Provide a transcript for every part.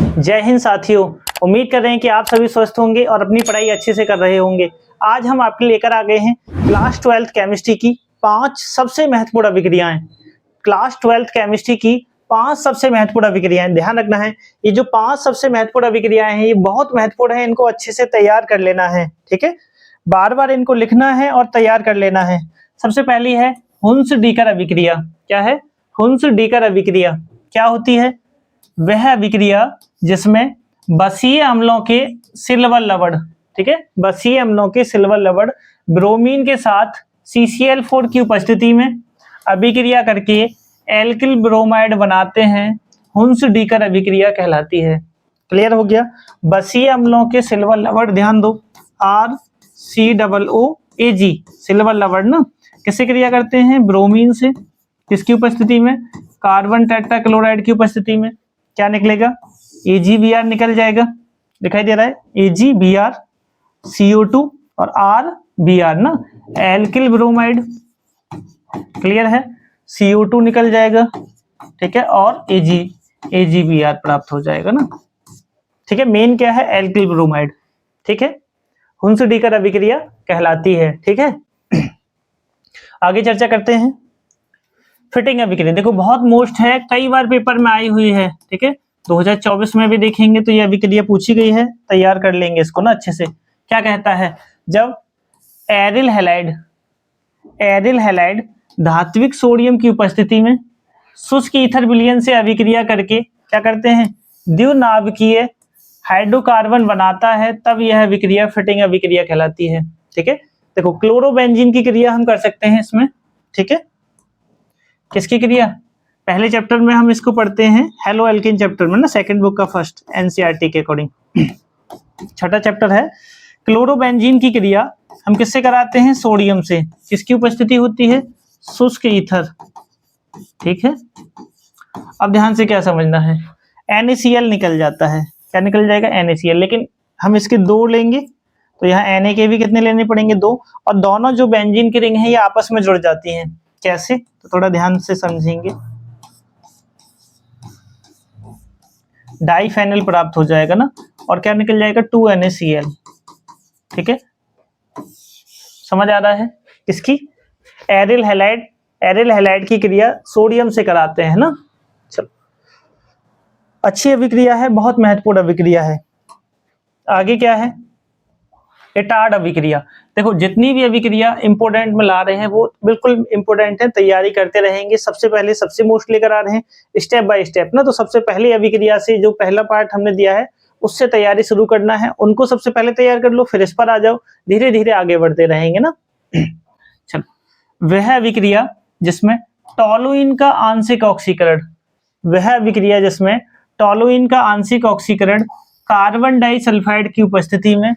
जय हिंद साथियों, उम्मीद कर रहे हैं कि आप सभी स्वस्थ होंगे और अपनी पढ़ाई अच्छे से कर रहे होंगे। आज हम आपके लेकर आ गए हैं क्लास 12th केमिस्ट्री की 5 सबसे महत्वपूर्ण अभिक्रियाएं। क्लास 12th केमिस्ट्री की 5 सबसे महत्वपूर्ण अभिक्रियाएं। ध्यान रखना है, ये जो 5 सबसे महत्वपूर्ण अभिक्रियाएं हैं ये बहुत महत्वपूर्ण है, इनको अच्छे से तैयार कर लेना है। ठीक है, बार बार इनको लिखना है और तैयार कर लेना है। सबसे पहली है हुन्स-डीकर अभिक्रिया। क्या है? हुन्स-डीकर अभिक्रिया क्या होती है? वह अभिक्रिया जिसमें बसीय अम्लों के सिल्वर लवण, ठीक है, बसीय अम्लों के सिल्वर लवण ब्रोमीन के साथ CCl4 की उपस्थिति में अभिक्रिया करके एल्किल ब्रोमाइड बनाते हैं, हुन्स-डीकर अभिक्रिया कहलाती है। क्लियर हो गया? बसीय अम्लों के सिल्वर लवण, ध्यान दो, RCOOAG सिल्वर लवण ना किससे क्रिया करते हैं? ब्रोमीन से। किसकी उपस्थिति में? कार्बन टेट्राक्लोराइड की उपस्थिति में। क्या निकलेगा? AgBr निकल जाएगा। दिखाई दे रहा है? AgBr, CO2 और RBr ना, एल्किल ब्रोमाइड। क्लियर है? CO2 निकल जाएगा, ठीक है, और AgBr प्राप्त हो जाएगा ना। ठीक है, मेन क्या है? Alkyl bromide. ठीक है, हुन्स-डीकर अभिक्रिया कहलाती है। ठीक है, आगे चर्चा करते हैं। फिटिंग अभिक्रिया देखो बहुत मोस्ट है, कई बार पेपर में आई हुई है। ठीक है, 2024 में भी देखेंगे तो ये अभिक्रिया पूछी गई है, तैयार कर लेंगे इसको ना अच्छे से। क्या कहता है? जब एरिल हैलाइड धात्विक सोडियम की उपस्थिति में शुष्क ईथर विलयन से अभिक्रिया करके क्या करते हैं? द्विनाभिकीय हाइड्रोकार्बन बनाता है, तब यह अभिक्रिया फिटिंग अभिक्रिया कहलाती है। ठीक है, देखो क्लोरोबेंजीन की क्रिया हम कर सकते हैं इसमें। ठीक है, किसकी क्रिया? पहले चैप्टर में हम इसको पढ़ते हैं, हेलो एल्किन चैप्टर में ना, सेकंड बुक का फर्स्ट NCERT के अकॉर्डिंग। छठा चैप्टर है। क्लोरोबेंजीन की क्रिया हम किससे कराते हैं? सोडियम से। किसकी उपस्थिति होती है? शुष्क ईथर। ठीक है, अब ध्यान से क्या समझना है, NaCl निकल जाता है। क्या निकल जाएगा? NaCl। लेकिन हम इसके 2 लेंगे तो यहाँ Na के भी कितने लेने पड़ेंगे? 2। और दोनों जो बेंजीन की रिंग है ये आपस में जुड़ जाती हैं। कैसे? तो थोड़ा ध्यान से समझेंगे। डाइफेनल प्राप्त हो जाएगा ना, और क्या निकल जाएगा? 2NaCl। ठीक है, समझ आ रहा है? इसकी एरिल हैलाइड की क्रिया सोडियम से कराते हैं ना। चलो, अच्छी अभिक्रिया है, बहुत महत्वपूर्ण अभिक्रिया है। आगे क्या है? एटार्ड अभिक्रिया। देखो जितनी भी अभिक्रिया इंपोर्टेंट में ला रहे हैं वो बिल्कुल इंपोर्टेंट है, तैयारी करते रहेंगे। सबसे पहले सबसे मोस्ट लेकर आ रहे हैं स्टेप बाय स्टेप ना, तो सबसे पहले अभिक्रिया से जो पहला पार्ट हमने दिया है उससे तैयारी शुरू करना है। उनको सबसे पहले तैयार कर लो, फिर इस पर आ जाओ, धीरे धीरे आगे बढ़ते रहेंगे ना। चलो, वह अभिक्रिया जिसमें टोलुइन का आंशिक ऑक्सीकरण, वह अभिक्रिया जिसमें टोलुइन का आंशिक ऑक्सीकरण कार्बन डाइसल्फाइड की उपस्थिति में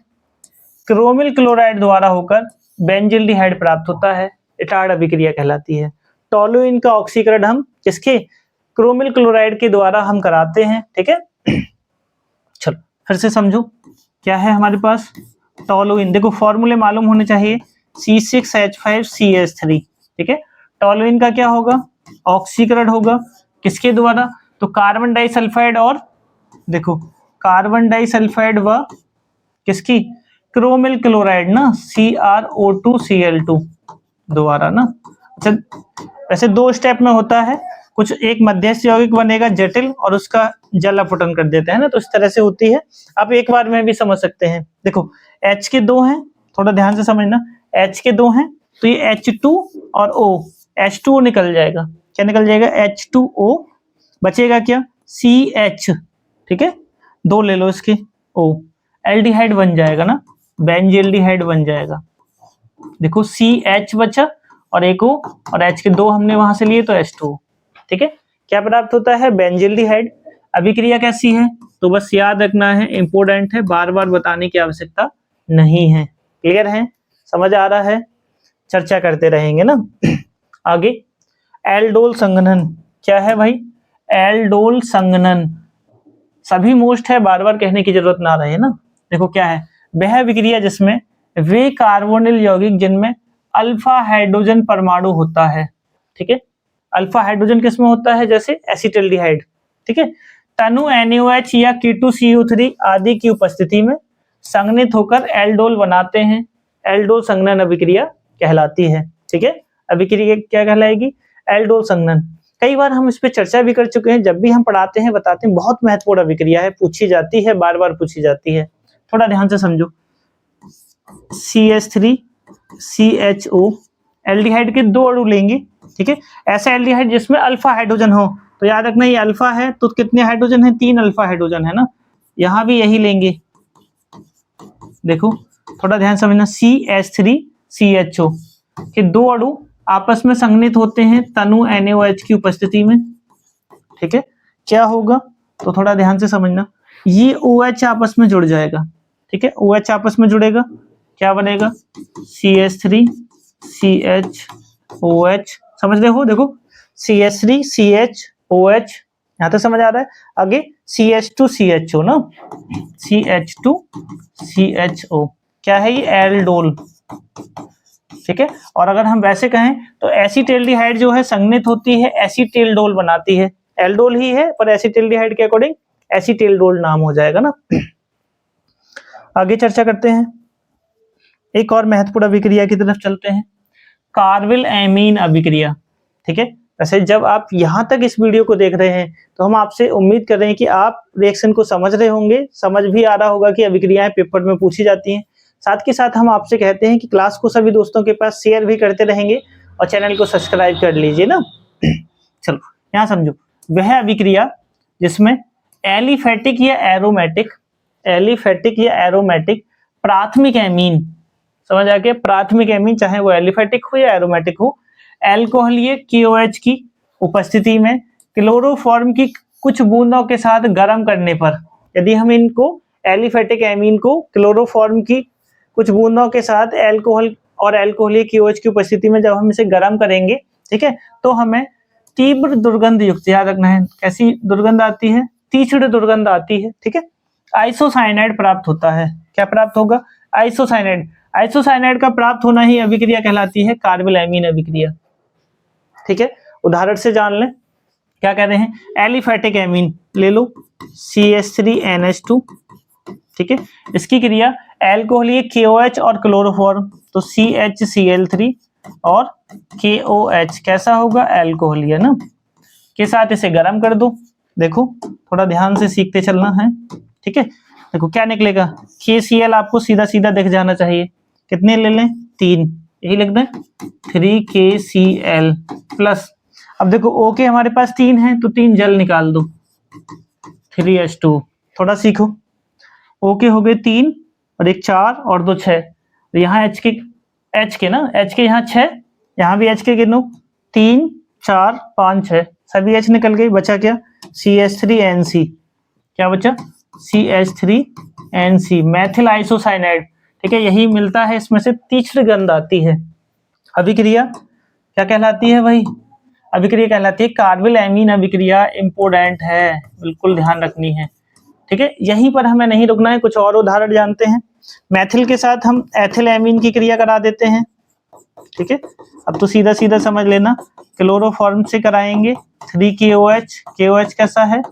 क्रोमिल क्लोराइड द्वारा होकर बेंजिल्डिहाइड प्राप्त होता है, एटार्ड अभिक्रिया कहलाती है। टोलुइन का ऑक्सीकरण हम किसके? क्रोमिल क्लोराइड के द्वारा हम कराते हैं। ठीक है, चलो फिर से समझो क्या है हमारे पास। टोलुइन देखो फॉर्मूले मालूम होने चाहिए, C6H5CH3। ठीक है, टोलुइन का क्या होगा? ऑक्सीकरण होगा किसके द्वारा? तो कार्बन डाइसल्फाइड, और देखो कार्बन डाइसल्फाइड व किसकी? क्रोमिल क्लोराइड ना, CrO2Cl2 द्वारा ना। अच्छा, वैसे 2 स्टेप में होता है, कुछ एक मध्यस्थ यौगिक बनेगा जटिल और उसका जल अपघटन कर देते हैं ना, तो इस तरह से होती है। आप एक बार में भी समझ सकते हैं। देखो H के 2 हैं, थोड़ा ध्यान से समझना, H के 2 हैं तो ये H2 और O, H2O निकल जाएगा। क्या निकल जाएगा? H2O। बचेगा क्या? CH। ठीक है, 2 ले लो इसके, O, एल्डिहाइड बन जाएगा ना, बेंजिल्डिहाइड बन जाएगा। देखो CH बचा और एक O, और H के 2 हमने वहां से लिए तो H2O। ठीक है, क्या प्राप्त होता है? बेंजिल्डिहाइड। अभिक्रिया कैसी है? तो बस याद रखना है, इंपोर्टेंट है, बार बार बताने की आवश्यकता नहीं है। क्लियर है? समझ आ रहा है? चर्चा करते रहेंगे ना। आगे एल्डोल संघनन। क्या है भाई? एल्डोल संघनन सभी मोस्ट है, बार बार कहने की जरूरत ना रहे ना। देखो क्या है? वह अभिक्रिया जिसमें वे कार्बोनिल यौगिक जिनमें अल्फा हाइड्रोजन परमाणु होता है। ठीक है, अल्फा हाइड्रोजन किसमें होता है? जैसे एसिटल्डिहाइड। ठीक है, तनु NaOH या K2CO3 आदि की उपस्थिति में संघनित होकर एल्डोल बनाते हैं। एल्डोल संघनन अभिक्रिया कहलाती है। ठीक है, अभिक्रिया क्या कहलाएगी? एल्डोल संघनन। कई बार हम इस पे चर्चा भी कर चुके हैं, जब भी हम पढ़ाते हैं बताते हैं, बहुत महत्वपूर्ण अभिक्रिया है, पूछी जाती है, बार बार पूछी जाती है। थोड़ा ध्यान से समझो। CH3CHO एल्डिहाइड के 2 अणु लेंगे। ठीक है, ऐसा एल्डिहाइड जिसमें अल्फा हाइड्रोजन हो, तो याद रखना ये अल्फा है, तो कितने हाइड्रोजन है? 3 अल्फा हाइड्रोजन है ना। यहां भी यही लेंगे। देखो थोड़ा ध्यान समझना, CH3CHO के 2 अणु आपस में संघनित होते हैं तनु NaOH की उपस्थिति में। ठीक है, क्या होगा? तो थोड़ा ध्यान से समझना, ये OH आपस में जुड़ जाएगा। ठीक है, OH आपस में जुड़ेगा, क्या बनेगा? CH3CHOH। समझ रहे हो? देखो CH3CHOH, यहां तक समझ आ रहा है? आगे CH2CHO ना, CH2CHO क्या है? ये एल्डोल। ठीक है, और अगर हम वैसे कहें तो एसिटाल्डिहाइड जो है संघनित होती है, एसिटाल्डोल बनाती है। एल्डोल ही है पर एसिटाल्डिहाइड के अकॉर्डिंग एसिटाल्डोल नाम हो जाएगा ना। आगे चर्चा करते हैं, एक और महत्वपूर्ण अभिक्रिया की तरफ चलते हैं, कार्बिल एमीन अभिक्रिया। ठीक है, वैसे जब आप यहां तक इस वीडियो को देख रहे हैं तो हम आपसे उम्मीद कर रहे हैं कि आप रिएक्शन को समझ रहे होंगे, समझ भी आ रहा होगा कि अभिक्रियाएं पेपर में पूछी जाती हैं। साथ के साथ हम आपसे कहते हैं कि क्लास को सभी दोस्तों के पास शेयर भी करते रहेंगे और चैनल को सब्सक्राइब कर लीजिए ना। चलो यहाँ समझो, वह अभिक्रिया जिसमें एलिफेटिक या एरोमेटिक प्राथमिक एमीन, समझ आ गया? प्राथमिक एमीन चाहे वो एलिफेटिक हो या एरोमेटिक हो, एल्कोहलीय KOH की उपस्थिति में क्लोरोफॉर्म की कुछ बूंदों के साथ गर्म करने पर, यदि हम इनको एलिफेटिक एमीन को क्लोरोफॉर्म की कुछ बूंदों के साथ एल्कोहल और एल्कोहलीय KOH की उपस्थिति में जब हम इसे गर्म करेंगे, ठीक है, तो हमें तीव्र दुर्गंध युक्त, याद रखना है कैसी दुर्गंध आती है? तीक्ष्ण दुर्गंध आती है। ठीक है, आइसोसाइनाइड प्राप्त होता है। क्या प्राप्त होगा? आइसोसाइनाइड। आइसोसाइनाइड का प्राप्त होना ही अभिक्रिया कहलाती है कार्बिल एमीन अभिक्रिया। ठीक है, उदाहरण से जान लें, क्या कह रहे हैं? एलिफेटिक एमीन ले लो, CH3NH2। ठीक है, इसकी क्रिया एल्कोहलीय KOH और क्लोरोफॉर्म, तो CHCl3 और KOH कैसा होगा? एल्कोहलीय ना, के साथ इसे गर्म कर दो। देखो थोड़ा ध्यान से सीखते चलना है। ठीक है, देखो क्या निकलेगा? KCl आपको सीधा सीधा दिख जाना चाहिए। कितने ले लें? 3, यही लिख दें 3KCl प्लस, अब देखो OK हमारे पास 3 है तो 3 जल निकाल दो, 3H2। थोड़ा सीखो, OK हो गए 3 और एक 4 और 2 6, तो यहाँ H के ना, H के यहाँ 6, यहाँ भी H के गिनो 3 4 5 6, सभी H निकल गई, बचा क्या? CH3NC। क्या बचा? CH3NC, Maithil isocyanide. ठीक है, यही मिलता है, इसमें से तीक्ष्ण गंध आती है। अभिक्रिया क्या कहलाती है भाई? अभिक्रिया कहलाती है कार्बिल एमीन अभिक्रिया। इंपोर्टेंट है, बिल्कुल ध्यान रखनी है। ठीक है, यहीं पर हमें नहीं रुकना है, कुछ और उदाहरण जानते हैं। मैथिल के साथ हम एथिल एमीन की क्रिया करा देते हैं। ठीक है, अब तो सीधा सीधा समझ लेना, क्लोरोफॉर्म से कराएंगे, 3KOH। KOH कैसा है?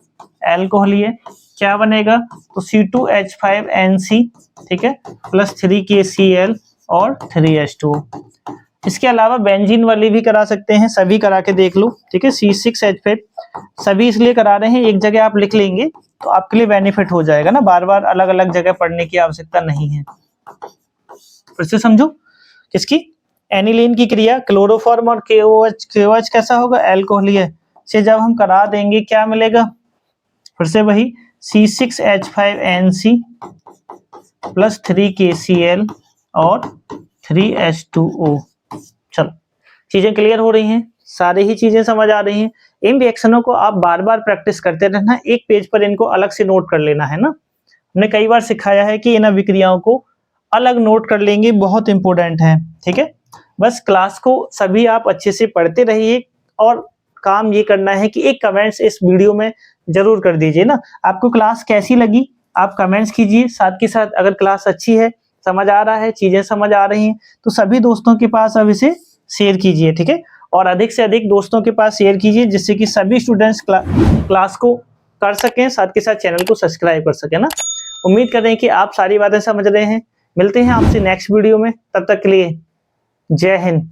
एल्कोहलीय। क्या बनेगा? तो C2H5NC। ठीक है, प्लस 3KCl और 3H2। इसके अलावा बेंजीन वाली भी करा सकते हैं, सभी करा के देख लो। ठीक है, C6H5 सभी इसलिए करा रहे हैं, एक जगह आप लिख लेंगे तो आपके लिए बेनिफिट हो जाएगा ना, बार बार अलग अलग जगह पढ़ने की आवश्यकता नहीं है। फिर से समझो, किसकी? एनिलीन की क्रिया, क्लोरोफॉर्म और KOH कैसा होगा? एल्कोहलीय से जब हम करा देंगे क्या मिलेगा? फिर से वही C6H5NC प्लस 3KCl और 3H2O। चलो, चीजें क्लियर हो रही हैं, सारी ही चीजें समझ आ रही हैं। इन रिएक्शनों को आप बार बार प्रैक्टिस करते रहना, एक पेज पर इनको अलग से नोट कर लेना है ना। हमने कई बार सिखाया है कि इन अभिक्रियाओं को अलग नोट कर लेंगे, बहुत इंपॉर्टेंट है। ठीक है, बस क्लास को सभी आप अच्छे से पढ़ते रहिए और काम ये करना है कि एक कमेंट्स इस वीडियो में जरूर कर दीजिए ना। आपको क्लास कैसी लगी आप कमेंट्स कीजिए, साथ के साथ अगर क्लास अच्छी है, समझ आ रहा है, चीजें समझ आ रही हैं, तो सभी दोस्तों के पास अब इसे शेयर कीजिए। ठीक है, और अधिक से अधिक दोस्तों के पास शेयर कीजिए, जिससे कि सभी स्टूडेंट्स क्लास को कर सकें, साथ के साथ चैनल को सब्सक्राइब कर सकें ना। उम्मीद कर रहे हैं कि आप सारी बातें समझ रहे हैं। मिलते हैं आपसे नेक्स्ट वीडियो में, तब तक के लिए जय हिंद।